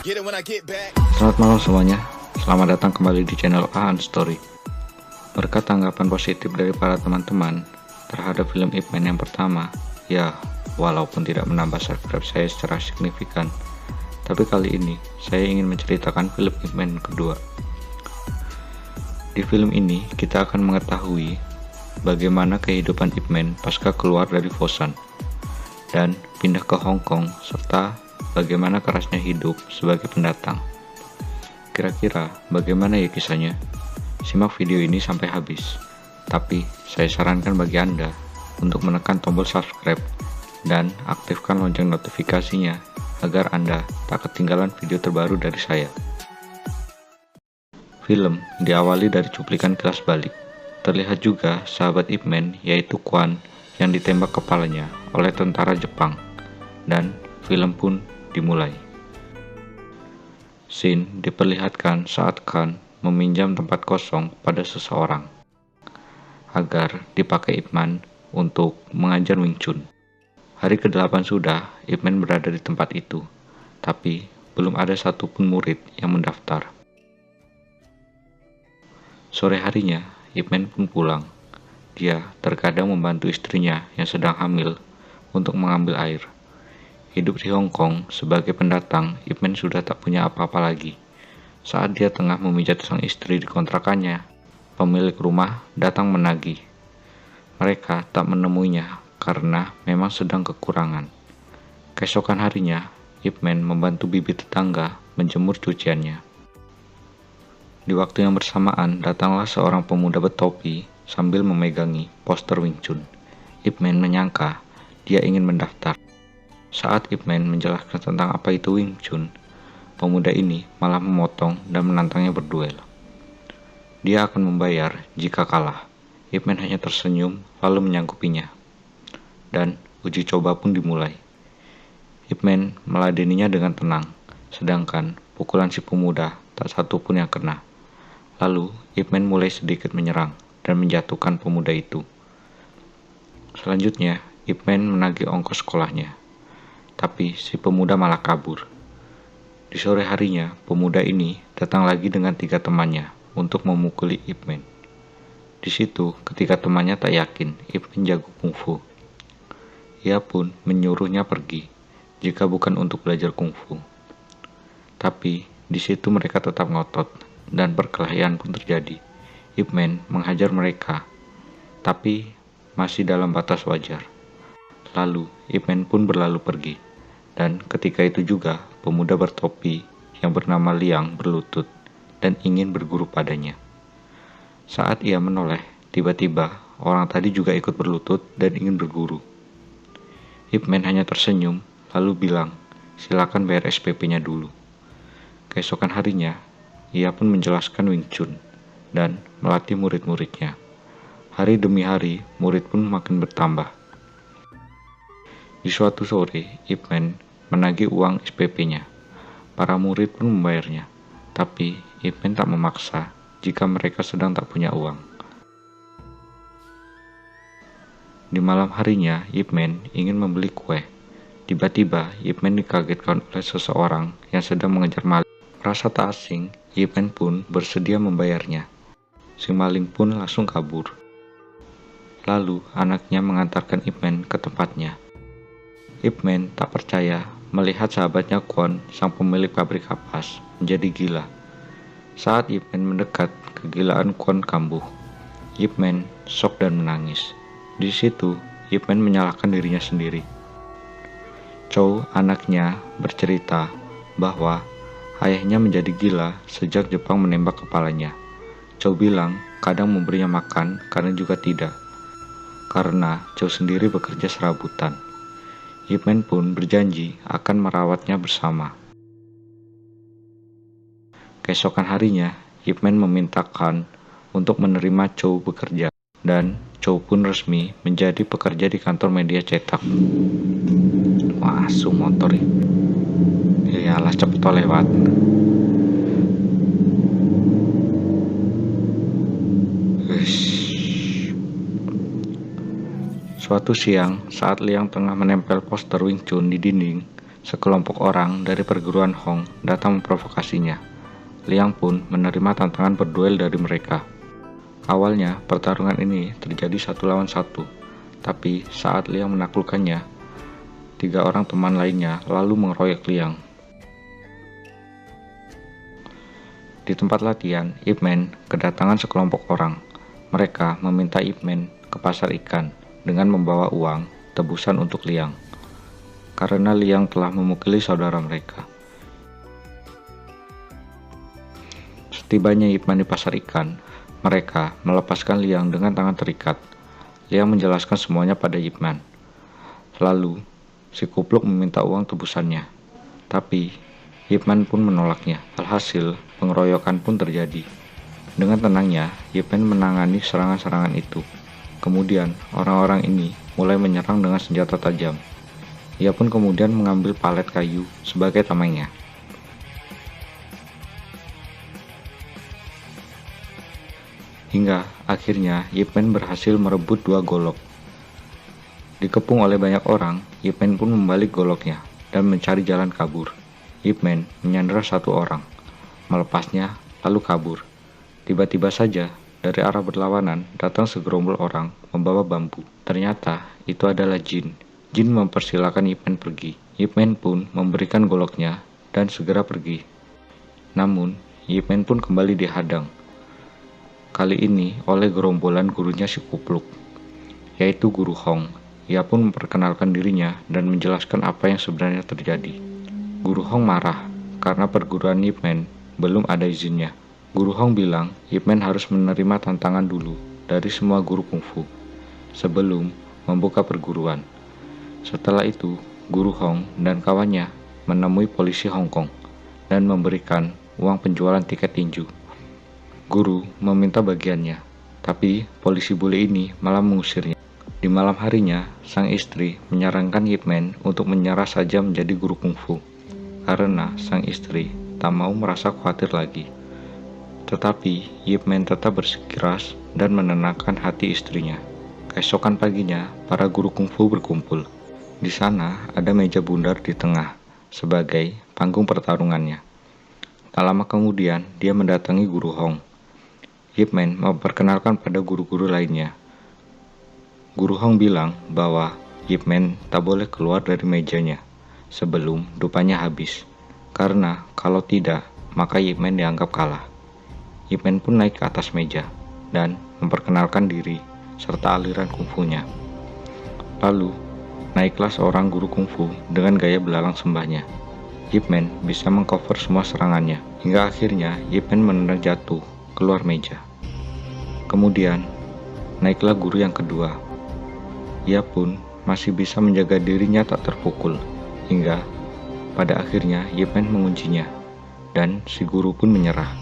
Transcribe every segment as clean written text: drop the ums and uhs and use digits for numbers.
Selamat malam semuanya, selamat datang kembali di channel Aan Story. Berkat tanggapan positif dari para teman-teman terhadap film Ip Man yang pertama, ya walaupun tidak menambah subscribe saya secara signifikan, tapi kali ini saya ingin menceritakan film Ip Man kedua. Di film ini kita akan mengetahui bagaimana kehidupan Ip Man pasca keluar dari Fosan dan pindah ke Hong Kong, serta bagaimana kerasnya hidup sebagai pendatang. Kira-kira bagaimana ya kisahnya? Simak video ini sampai habis. Tapi saya sarankan bagi Anda untuk menekan tombol subscribe dan aktifkan lonceng notifikasinya agar Anda tak ketinggalan video terbaru dari saya. Film diawali dari cuplikan kilas balik. Terlihat juga sahabat Ip Man yaitu Quan yang ditembak kepalanya oleh tentara Jepang, dan film pun dimulai. Scene diperlihatkan saat Khan meminjam tempat kosong pada seseorang agar dipakai Ip Man untuk mengajar Wing Chun. Hari ke-8 sudah Ip Man berada di tempat itu, tapi belum ada satupun murid yang mendaftar. Sore harinya Ip Man pun pulang. Dia terkadang membantu istrinya yang sedang hamil untuk mengambil air. Hidup di Hong Kong sebagai pendatang, Ip Man sudah tak punya apa-apa lagi. Saat dia tengah memijat sang istri di kontrakannya, pemilik rumah datang menagih. Mereka tak menemuinya karena memang sedang kekurangan. Keesokan harinya, Ip Man membantu bibi tetangga menjemur cuciannya. Di waktu yang bersamaan, datanglah seorang pemuda bertopi sambil memegangi poster Wing Chun. Ip Man menyangka dia ingin mendaftar. Saat Ip Man menjelaskan tentang apa itu Wing Chun, pemuda ini malah memotong dan menantangnya berduel. Dia akan membayar jika kalah. Ip Man hanya tersenyum lalu menyanggupinya. Dan uji coba pun dimulai. Ip Man meladeninya dengan tenang, sedangkan pukulan si pemuda tak satu pun yang kena. Lalu Ip Man mulai sedikit menyerang dan menjatuhkan pemuda itu. Selanjutnya, Ip Man menagih ongkos sekolahnya. Tapi si pemuda malah kabur. Di sore harinya, pemuda ini datang lagi dengan 3 temannya untuk memukuli Ip Man. Di situ, ketika temannya tak yakin Ip Man jago kungfu, ia pun menyuruhnya pergi jika bukan untuk belajar kungfu. Tapi di situ mereka tetap ngotot dan perkelahian pun terjadi. Ip Man menghajar mereka, tapi masih dalam batas wajar. Lalu Ip Man pun berlalu pergi. Dan ketika itu juga pemuda bertopi yang bernama Liang berlutut dan ingin berguru padanya. Saat ia menoleh, tiba-tiba orang tadi juga ikut berlutut dan ingin berguru. Ip Man hanya tersenyum lalu bilang, silakan bayar SPP-nya dulu. Keesokan harinya, ia pun menjelaskan Wing Chun dan melatih murid-muridnya. Hari demi hari, murid pun makin bertambah. Di suatu sore, Ip Man menagih uang SPP-nya. Para murid pun membayarnya, tapi Ip Man tak memaksa jika mereka sedang tak punya uang. Di malam harinya, Ip Man ingin membeli kue. Tiba-tiba, Ip Man dikagetkan oleh seseorang yang sedang mengejar maling. Merasa tak asing, Ip Man pun bersedia membayarnya. Si maling pun langsung kabur. Lalu, anaknya mengantarkan Ip Man ke tempatnya. Ip Man tak percaya melihat sahabatnya Quan, sang pemilik pabrik kapas, menjadi gila. Saat Ip Man mendekat, kegilaan Quan kambuh. Ip Man shock dan menangis. Di situ, Ip Man menyalahkan dirinya sendiri. Chow, anaknya, bercerita bahwa ayahnya menjadi gila sejak Jepang menembak kepalanya. Chow bilang kadang memberinya makan, kadang juga tidak, karena Chow sendiri bekerja serabutan. Ip Man pun berjanji akan merawatnya bersama. Keesokan harinya, Ip Man meminta Khan untuk menerima Chow bekerja, dan Chow pun resmi menjadi pekerja di kantor media cetak. Wah, motor ya. Iyalah, cepet lewat. Suatu siang, saat Liang tengah menempel poster Wing Chun di dinding, sekelompok orang dari perguruan Hong datang memprovokasinya. Liang pun menerima tantangan berduel dari mereka. Awalnya, pertarungan ini terjadi 1 lawan 1, tapi saat Liang menaklukkannya, 3 orang teman lainnya lalu mengeroyok Liang. Di tempat latihan, Ip Man kedatangan sekelompok orang. Mereka meminta Ip Man ke pasar ikan dengan membawa uang tebusan untuk Liang, karena Liang telah memukuli saudara mereka. Setibanya Ip Man di pasar ikan, mereka melepaskan Liang dengan tangan terikat. Liang menjelaskan semuanya pada Ip Man. Lalu, si kupluk meminta uang tebusannya, tapi Ip Man pun menolaknya. Alhasil, pengeroyokan pun terjadi. Dengan tenangnya, Ip Man menangani serangan-serangan itu. Kemudian, orang-orang ini mulai menyerang dengan senjata tajam. Ia pun kemudian mengambil palet kayu sebagai tamengnya. Hingga akhirnya Ip Man berhasil merebut 2 golok. Dikepung oleh banyak orang, Ip Man pun membalik goloknya dan mencari jalan kabur. Ip Man menyandera 1 orang, melepasnya lalu kabur. Tiba-tiba saja dari arah berlawanan datang segerombol orang membawa bambu. Ternyata itu adalah Jin. Jin mempersilahkan Ip Man pergi. Ip Man pun memberikan goloknya dan segera pergi. Namun, Ip Man pun kembali dihadang. Kali ini oleh gerombolan gurunya si kupluk, yaitu Guru Hong. Ia pun memperkenalkan dirinya dan menjelaskan apa yang sebenarnya terjadi. Guru Hong marah karena perguruan Ip Man belum ada izinnya. Guru Hong bilang Ip Man harus menerima tantangan dulu dari semua guru kungfu sebelum membuka perguruan. Setelah itu, Guru Hong dan kawannya menemui polisi Hong Kong dan memberikan uang penjualan tiket tinju. Guru meminta bagiannya, tapi polisi bule ini malah mengusirnya. Di malam harinya, sang istri menyarankan Ip Man untuk menyerah saja menjadi guru kungfu, karena sang istri tak mau merasa khawatir lagi. Tetapi Ip Man tetap bersikeras dan menenangkan hati istrinya. Keesokan paginya, para guru kungfu berkumpul. Di sana ada meja bundar di tengah sebagai panggung pertarungannya. Tak lama kemudian, dia mendatangi Guru Hong. Ip Man memperkenalkan pada guru-guru lainnya. Guru Hong bilang bahwa Ip Man tak boleh keluar dari mejanya sebelum dupanya habis, karena kalau tidak, maka Ip Man dianggap kalah. Ip Man pun naik ke atas meja dan memperkenalkan diri serta aliran kungfunya. Lalu, naiklah seorang guru kungfu dengan gaya belalang sembahnya. Ip Man bisa mengcover semua serangannya, hingga akhirnya Ip Man menendang jatuh keluar meja. Kemudian, naiklah guru yang kedua. Ia pun masih bisa menjaga dirinya tak terpukul, hingga pada akhirnya Ip Man menguncinya, dan si guru pun menyerah.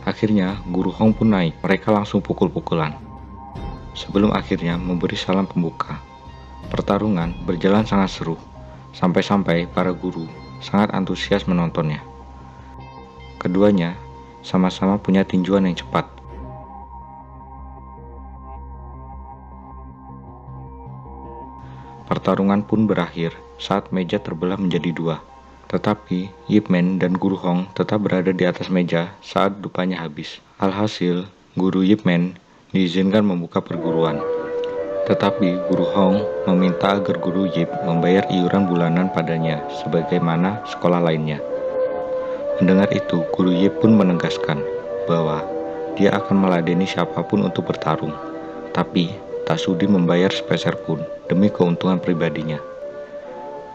Akhirnya Guru Hong pun naik, mereka langsung pukul-pukulan, sebelum akhirnya memberi salam pembuka. Pertarungan berjalan sangat seru, sampai-sampai para guru sangat antusias menontonnya. Keduanya sama-sama punya tinjuan yang cepat. Pertarungan pun berakhir saat meja terbelah menjadi 2. Tetapi Ip Man dan Guru Hong tetap berada di atas meja saat dupanya habis. Alhasil, Guru Ip Man diizinkan membuka perguruan. Tetapi Guru Hong meminta agar Guru Yip membayar iuran bulanan padanya sebagaimana sekolah lainnya. Mendengar itu, Guru Yip pun menegaskan bahwa dia akan meladeni siapapun untuk bertarung, tapi tak sudi membayar sepeser pun demi keuntungan pribadinya.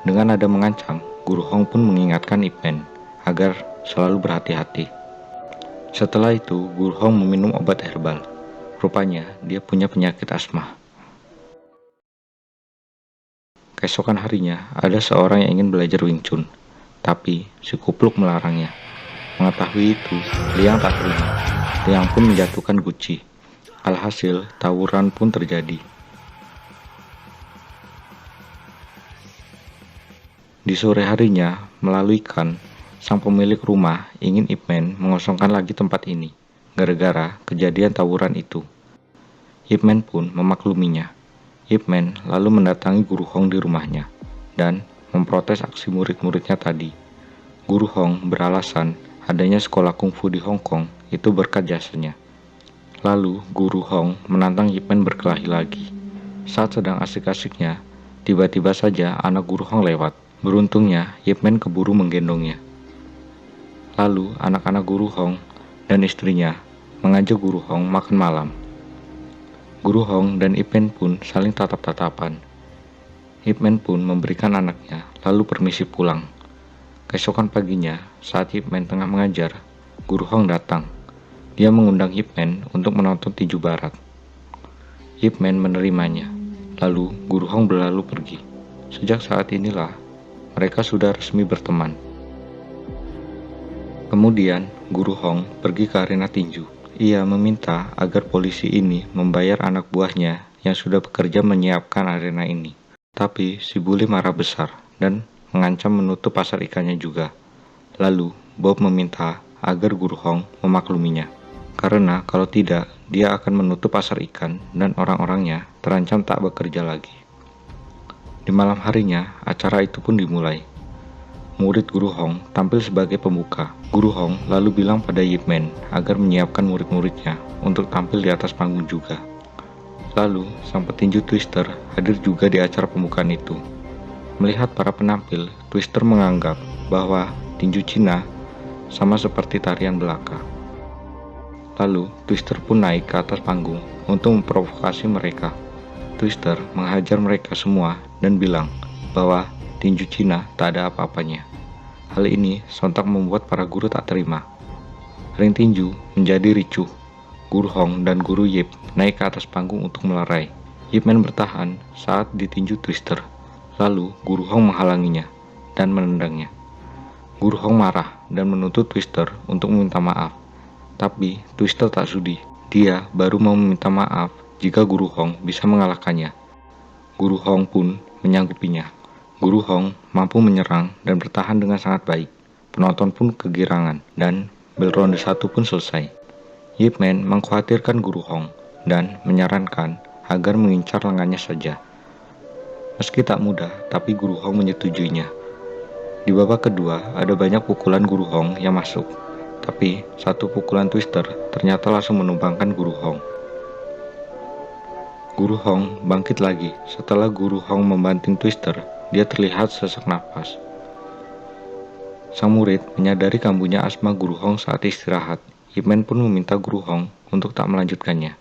Dengan nada mengancam, Guru Hong pun mengingatkan Ip Man agar selalu berhati-hati. Setelah itu, Guru Hong meminum obat herbal. Rupanya, dia punya penyakit asma. Keesokan harinya, ada seorang yang ingin belajar Wing Chun, tapi si kupluk melarangnya. Mengetahui itu, Liang tak terima. Liang pun menjatuhkan Guci. Alhasil, tawuran pun terjadi. Di sore harinya, melalui Kan, sang pemilik rumah ingin Ip Man mengosongkan lagi tempat ini, gara-gara kejadian tawuran itu. Ip Man pun memakluminya. Ip Man lalu mendatangi Guru Hong di rumahnya. dan memprotes aksi murid-muridnya tadi. Guru Hong beralasan adanya sekolah kungfu di Hong Kong itu berkat jasanya. Lalu Guru Hong menantang Yip Man berkelahi lagi. Saat sedang asik-asiknya, tiba-tiba saja anak Guru Hong lewat. Beruntungnya Yip Man keburu menggendongnya. Lalu anak-anak Guru Hong dan istrinya mengajak Guru Hong makan malam. Guru Hong dan Yip Man pun saling tatap-tatapan. Yip Man pun memberikan anaknya, lalu permisi pulang. Keesokan paginya, saat Yip Man tengah mengajar, Guru Hong datang. Dia mengundang Yip Man untuk menonton tinju barat. Yip Man menerimanya, lalu Guru Hong berlalu pergi. Sejak saat inilah, mereka sudah resmi berteman. Kemudian, Guru Hong pergi ke arena tinju. Ia meminta agar polisi ini membayar anak buahnya yang sudah bekerja menyiapkan arena ini. Tapi si bule marah besar dan mengancam menutup pasar ikannya juga. Lalu, Bob meminta agar Guru Hong memakluminya. Karena kalau tidak, dia akan menutup pasar ikan dan orang-orangnya terancam tak bekerja lagi. Di malam harinya, acara itu pun dimulai. Murid Guru Hong tampil sebagai pembuka. Guru Hong lalu bilang pada Yip Man agar menyiapkan murid-muridnya untuk tampil di atas panggung juga. Lalu, sang petinju Twister hadir juga di acara pembukaan itu. Melihat para penampil, Twister menganggap bahwa tinju Cina sama seperti tarian belaka. Lalu, Twister pun naik ke atas panggung untuk memprovokasi mereka. Twister menghajar mereka semua dan bilang bahwa tinju Cina tak ada apa-apanya. Hal ini sontak membuat para guru tak terima. Ring tinju menjadi ricuh. Guru Hong dan Guru Yip naik ke atas panggung untuk melerai. Yip Man bertahan saat ditinju Twister. Lalu Guru Hong menghalanginya dan menendangnya. Guru Hong marah dan menuntut Twister untuk meminta maaf. Tapi Twister tak sudi. Dia baru mau meminta maaf jika Guru Hong bisa mengalahkannya. Guru Hong pun menyanggupinya. Guru Hong mampu menyerang dan bertahan dengan sangat baik. Penonton pun kegirangan dan bel ronde 1 pun selesai. Yip Man mengkhawatirkan Guru Hong dan menyarankan agar mengincar lengannya saja. Meski tak mudah, tapi Guru Hong menyetujuinya. Di babak kedua ada banyak pukulan Guru Hong yang masuk, tapi satu pukulan Twister ternyata langsung menumbangkan Guru Hong. Guru Hong bangkit lagi. Setelah Guru Hong membanting Twister, dia terlihat sesak nafas. Sang murid menyadari kambuhnya asma Guru Hong saat istirahat. Yip Man pun meminta Guru Hong untuk tak melanjutkannya.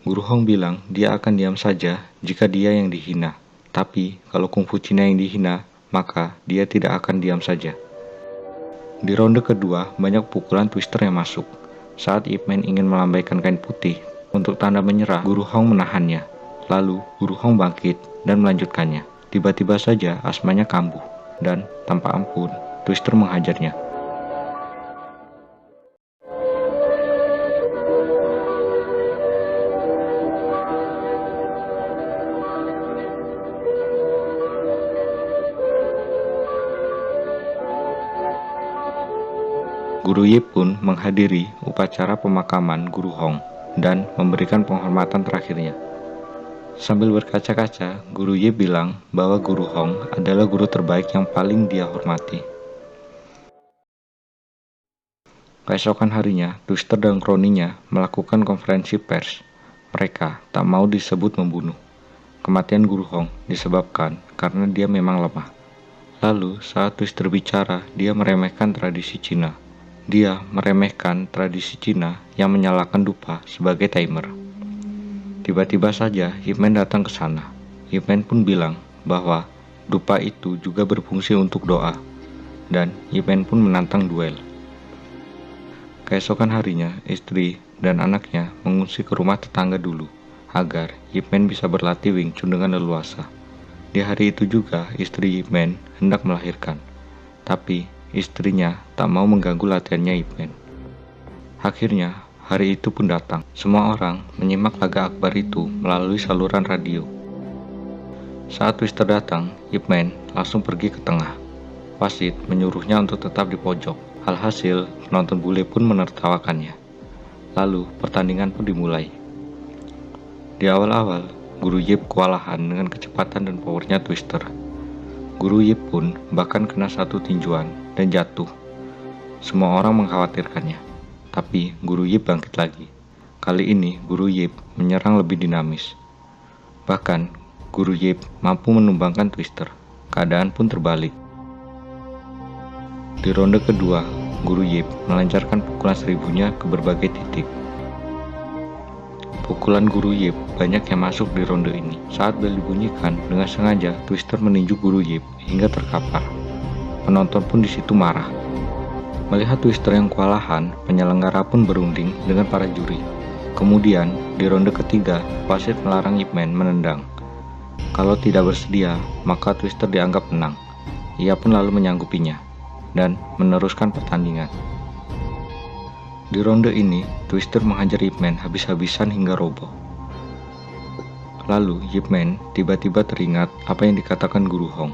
Guru Hong bilang dia akan diam saja jika dia yang dihina. Tapi kalau kungfu Cina yang dihina, maka dia tidak akan diam saja. Di ronde kedua, banyak pukulan Twister yang masuk. Saat Yip Man ingin melambaikan kain putih untuk tanda menyerah, Guru Hong menahannya. Lalu Guru Hong bangkit dan melanjutkannya. Tiba-tiba saja asmanya kambuh, dan tanpa ampun, Twister menghajarnya. Guru Yip pun menghadiri upacara pemakaman Guru Hong dan memberikan penghormatan terakhirnya. Sambil berkaca-kaca, Guru Yip bilang bahwa Guru Hong adalah guru terbaik yang paling dia hormati. Keesokan harinya, Twister dan kroninya melakukan konferensi pers. Mereka tak mau disebut membunuh. Kematian Guru Hong disebabkan karena dia memang lemah. Lalu, saat Twister bicara, dia meremehkan tradisi Cina. Dia meremehkan tradisi Cina yang menyalakan dupa sebagai timer. Tiba-tiba saja Yip Man datang ke sana. Yip Man pun bilang bahwa dupa itu juga berfungsi untuk doa, dan Yip Man pun menantang duel. Keesokan harinya, istri dan anaknya mengungsi ke rumah tetangga dulu, agar Yip Man bisa berlatih Wing Chun dengan leluasa. Di hari itu juga, istri Yip Man hendak melahirkan, tapi istrinya tak mau mengganggu latihannya Yip Man. Akhirnya, hari itu pun datang. Semua orang menyimak laga akbar itu melalui saluran radio. Saat Twister datang, Yip Man langsung pergi ke tengah. Wasit menyuruhnya untuk tetap di pojok. Alhasil, penonton bule pun menertawakannya. Lalu, pertandingan pun dimulai. Di awal-awal, Guru Yip kewalahan dengan kecepatan dan powernya Twister. Guru Yip pun bahkan kena satu tinjuan dan jatuh. Semua orang mengkhawatirkannya, tapi Guru Yip bangkit lagi. Kali ini Guru Yip menyerang lebih dinamis. Bahkan Guru Yip mampu menumbangkan Twister. Keadaan pun terbalik. Di ronde kedua, Guru Yip melancarkan pukulan seribunya ke berbagai titik. Pukulan Guru Yip banyak yang masuk di ronde ini. Saat bel dibunyikan, dengan sengaja Twister meninju Guru Yip hingga terkapar. Penonton pun di situ marah. Melihat Twister yang kewalahan, penyelenggara pun berunding dengan para juri. Kemudian, di ronde ketiga, wasit melarang Ip Man menendang. Kalau tidak bersedia, maka Twister dianggap menang. Ia pun lalu menyanggupinya dan meneruskan pertandingan. Di ronde ini, Twister menghajar Ip Man habis-habisan hingga roboh. Lalu, Ip Man tiba-tiba teringat apa yang dikatakan Guru Hong.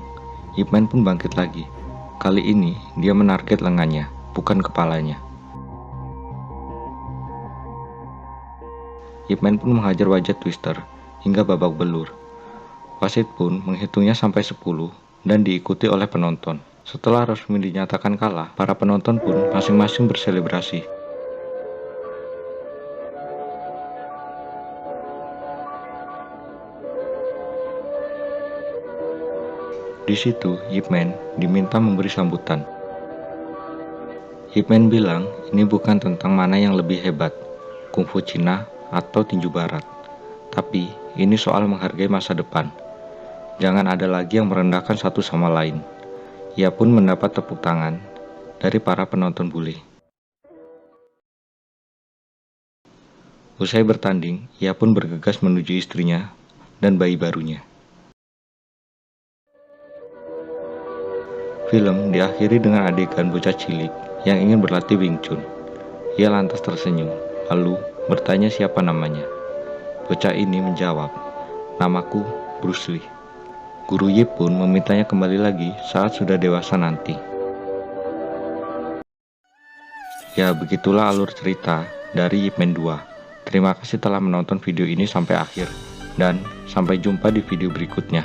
Ip Man pun bangkit lagi. Kali ini, dia menarget lengannya, bukan kepalanya. Ip Man pun menghajar wajah Twister hingga babak belur. Wasit pun menghitungnya sampai 10 dan diikuti oleh penonton. Setelah resmi dinyatakan kalah, para penonton pun masing-masing berselebrasi. Di situ, Ip Man diminta memberi sambutan. Ip Man bilang ini bukan tentang mana yang lebih hebat, kungfu Cina atau tinju barat. Tapi ini soal menghargai masa depan. Jangan ada lagi yang merendahkan satu sama lain. Ia pun mendapat tepuk tangan dari para penonton bule. Usai bertanding, ia pun bergegas menuju istrinya dan bayi barunya. Film diakhiri dengan adegan bocah cilik yang ingin berlatih Wing Chun. Ia lantas tersenyum, lalu bertanya siapa namanya. Bocah ini menjawab, "Namaku Bruce Lee." Guru Yip pun memintanya kembali lagi saat sudah dewasa nanti. Ya, begitulah alur cerita dari Ip Man 2. Terima kasih telah menonton video ini sampai akhir, dan sampai jumpa di video berikutnya.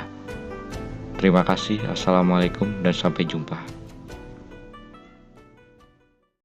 Terima kasih, assalamualaikum, dan sampai jumpa.